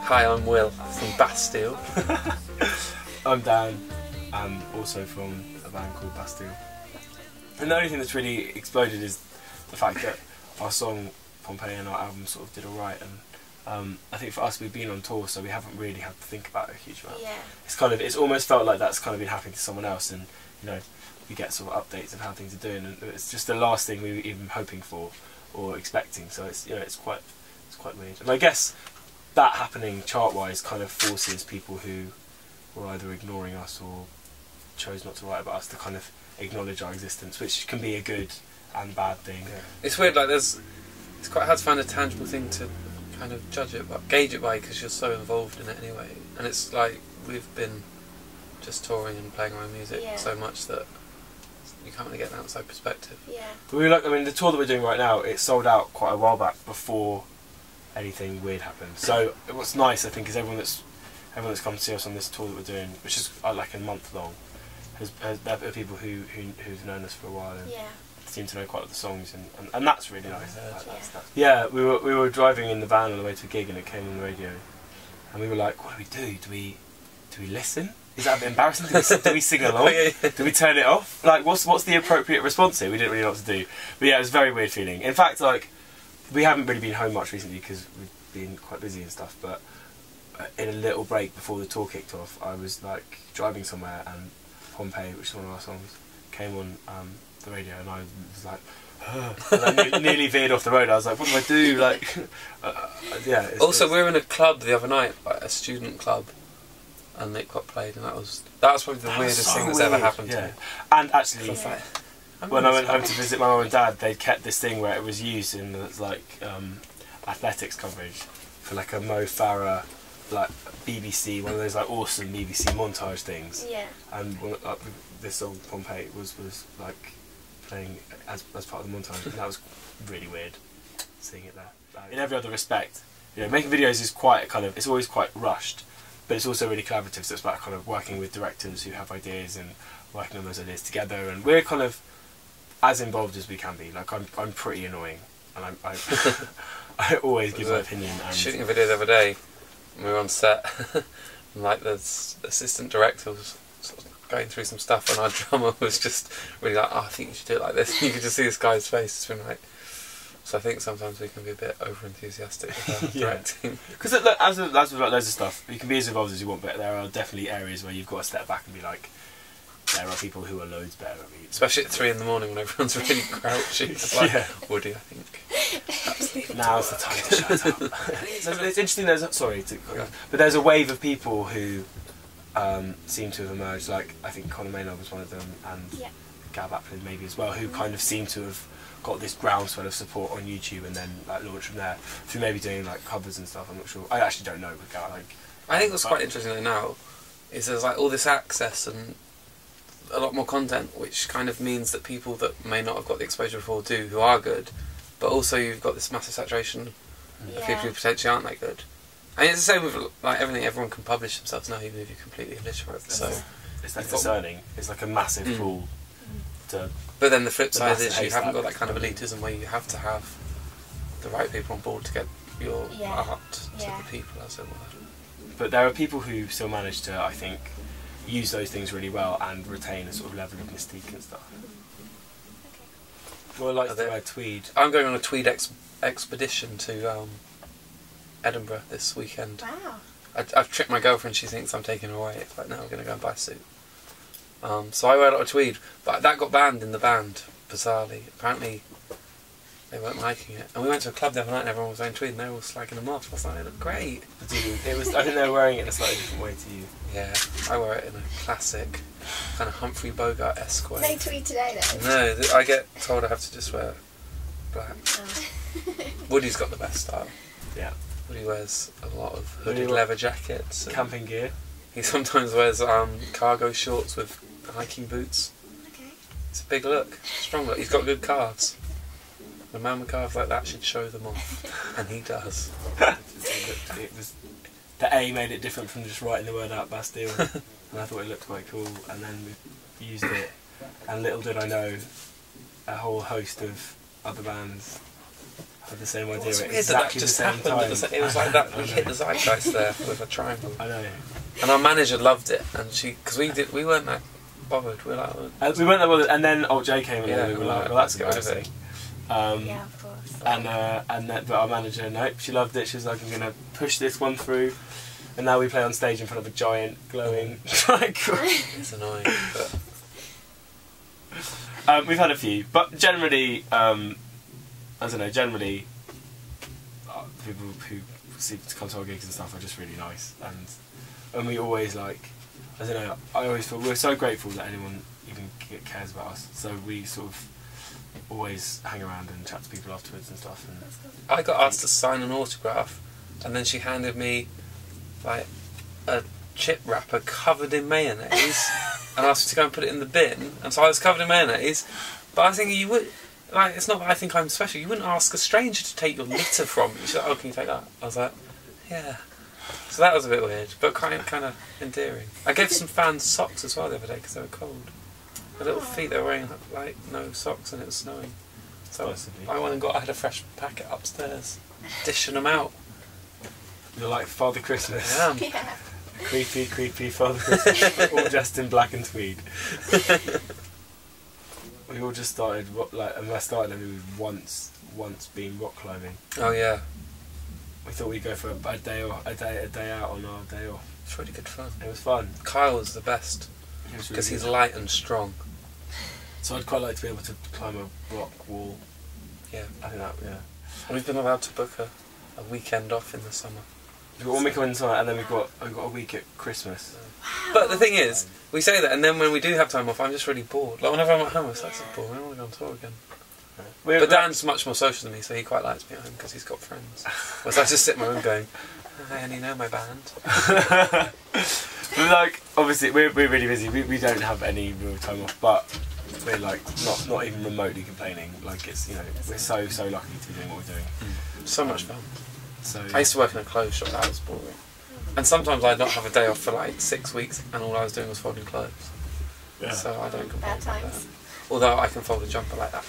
Hi, I'm Will from Bastille. I'm Dan, also from a band called Bastille. And the only thing that's really exploded is the fact that our song Pompeii and our album sort of did alright, and I think for us we've been on tour, so we haven't really had to think about it a huge amount. Yeah. It's almost felt like that's kind of been happening to someone else, and you know, we get sort of updates of how things are doing, and it's just the last thing we were even hoping for or expecting. So it's, you know, it's quite weird. And I guess that happening chart-wise kind of forces people who were either ignoring us or chose not to write about us to kind of acknowledge our existence, which can be a good and bad thing. Yeah. It's weird, like it's quite hard to find a tangible thing to kind of gauge it by, because you're so involved in it anyway. And it's like we've been just touring and playing our own music so much that you can't really get an outside perspective. Yeah. But I mean, the tour that we're doing right now, it sold out quite a while back before anything weird happened. So what's nice, I think, is everyone that's come to see us on this tour that we're doing, which is like a month long, there are people who've known us for a while and seem to know quite a lot of the songs, and that's really nice. Yeah, we were driving in the van on the way to a gig, and it came on the radio, and we were like, what do? Do we listen? Is that a bit embarrassing? Do we sing along? Do we turn it off? Like, what's the appropriate response here? We didn't really know what to do. But yeah, it was a very weird feeling. In fact, like, we haven't really been home much recently because we've been quite busy and stuff, but in a little break before the tour kicked off, I was like driving somewhere, and Pompeii, which is one of our songs, came on the radio, and I was like, and I nearly veered off the road. I was like, what do I do? Like, yeah. Also, we were in a club the other night, like a student club, and it got played, and that was probably the weirdest thing that's ever happened to me. And actually, when I went home to visit my mum and dad, they kept this thing where it was used in like athletics coverage for like a Mo Farah, like BBC, one of those like awesome BBC montage things. Yeah. And this song Pompeii was like playing as part of the montage, and that was really weird seeing it there. In every other respect, you know, making videos is quite it's always quite rushed, but it's also really collaborative. So it's about kind of working with directors who have ideas and working on those ideas together, and we're kind of as involved as we can be. Like I'm pretty annoying, and I always give my opinion. And shooting a video the other day, we were on set, and like the assistant director was sort of going through some stuff, and our drummer was just really like, oh, I think you should do it like this. You could just see this guy's face. It's been like, so I think sometimes we can be a bit over enthusiastic with our directing. Because as with like loads of stuff, you can be as involved as you want, but there are definitely areas where you've got to step back and be like, there are people who are loads better at me. Especially at 3 in the morning when everyone's really grouchy. It's like, Woody, I think. Absolutely. Now's the time to shut up. It's interesting, but there's a wave of people who seem to have emerged, like I think Conor Maynard was one of them, and Gab Aplin maybe as well, who kind of seem to have got this groundswell of support on YouTube and then like launched from there, through maybe doing like covers and stuff. I'm not sure. I actually don't know. I think what's quite interesting now is there's like all this access and a lot more content, which kind of means that people that may not have got the exposure before do, who are good, but also you've got this massive saturation of people who potentially aren't that good. And it's the same with like everything. Everyone can publish themselves now, even if you're completely illiterate. So it's like discerning. It's like a massive pool to. But then the flip side is you haven't got that kind of elitism where you have to have the right people on board to get your art to the people, as it were. But there are people who still manage to, I think, use those things really well and retain a sort of level of mystique and stuff. Well, I like to wear tweed. I'm going on a tweed expedition to Edinburgh this weekend. Wow. I've tricked my girlfriend. She thinks I'm taking her away. It's like, no, I'm going to go and buy a suit. So I wear a lot of tweed, but that got banned in the band, bizarrely. Apparently they weren't liking it. And we went to a club the other night and everyone was wearing tweed and they were all slagging them off. I was like, they look great. I think they were wearing it in a slightly different way to you. Yeah, I wear it in a classic, kind of Humphrey Bogart-esque way. No tweed today though? No, I get told I have to just wear black. Woody's got the best style. Yeah. Woody wears a lot of hooded leather jackets. Camping gear. He sometimes wears cargo shorts with hiking boots. Okay. It's a big look, strong look. He's got good calves. A man with calves like that should show them off, and he does. The A made it different from just writing the word out Bastille, and I thought it looked quite cool, and then we used it, and little did I know, a whole host of other bands had the same idea It's at weird that exactly just the same happened. time. It was like that. We hit the zeitgeist there with a triangle. I know. And our manager loved it, and because we weren't that bothered. We were like, We weren't that bothered, and then old Jay came and we were like, well, that's get exciting. Yeah, of course. But our manager, nope, she loved it. She was like, I'm gonna push this one through, and now we play on stage in front of a giant glowing triangle. it's annoying, but we've had a few, but generally, I don't know. Generally, people who come to our gigs and stuff are just really nice, and we always like, I don't know. I always feel we're so grateful that anyone even cares about us. So we sort of always hang around and chat to people afterwards and stuff. And I got asked to sign an autograph, and then she handed me like a chip wrapper covered in mayonnaise, and asked me to go and put it in the bin. And so I was covered in mayonnaise, but I was thinking you would. Like, it's not that I think I'm special. You wouldn't ask a stranger to take your litter from you. She's like, oh, can you take that? I was like, yeah. So that was a bit weird, but kind of endearing. I gave some fans socks as well the other day because they were cold. Their little feet, they were wearing like no socks and it was snowing. So I went and I had a fresh packet upstairs, dishing them out. You're like Father Christmas. I am. Yeah. Creepy, creepy Father Christmas, all dressed in black and tweed. We all just started and I started and we once been rock climbing. Oh yeah. We thought we'd go for a day out on our day off. It's really good fun. It was fun. Kyle was the best because he's light and strong. So I'd quite like to be able to climb a rock wall. Yeah. I think that, yeah. And we've been allowed to book a weekend off in the summer. We've got 1 week on summer and then we've got a week at Christmas. But the thing is, we say that, and then when we do have time off, I'm just really bored. Like whenever I'm at home, it's like, so boring. I want to go on tour again. But Dan's much more social than me, so he quite likes me at home because he's got friends. Whereas I just sit in my room going, I only know my band. But like, obviously, we're really busy. We don't have any real time off, but we're like not even remotely complaining. Like it's we're so lucky to be doing what we're doing. So much fun. So I used to work in a clothes shop. That was boring. And sometimes I'd not have a day off for like 6 weeks, and all I was doing was folding clothes. yeah. So I don't complain Bad about times. that. Although I can fold a jumper like that.